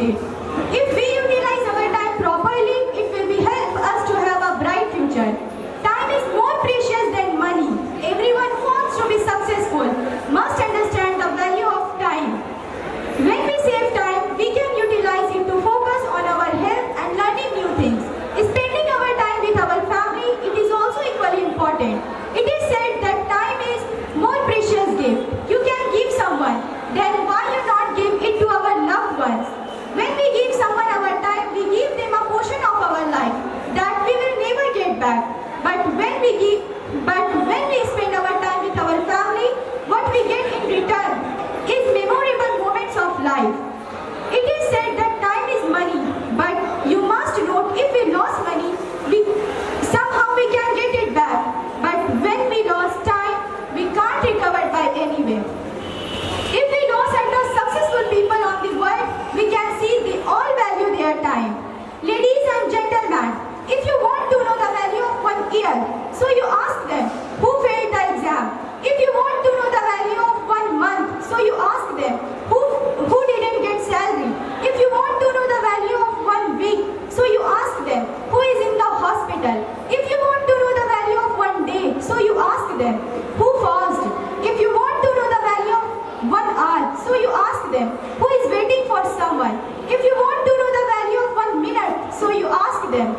it. If we utilize our time properly, it will be help us to have a bright future. Time is more precious than money. Everyone who wants to be successful must understand the value of time. When we save time, we can utilize it to focus on our health and learning new things. Spending our time with our family, it is also equally important. It is said that time is more precious gift. You can give someone, then why you not give it to our loved ones? When we give someone our time, we give them a portion of our life that we will never get back. But when we spend our time with our family, what we get in return is memorable moments of life. It is said that time is money, but you must note if we lost money, somehow we can get it back. But when we lost time, we can't recover by any way. If we look at the successful people on the world, we can see they all value their time. Ladies and gentlemen, if you want to know the value of 1 year, so you ask them who failed the exam. If you want to know the value of 1 month, so you ask them who didn't get salary. If you want to know the value of 1 week, so you ask them who is in the hospital. If you want to know the value of 1 day, so you ask them who fasted. If you want to know the value of 1 hour, so you ask them who is waiting for someone. If you want to know the value of 1 minute, so you ask them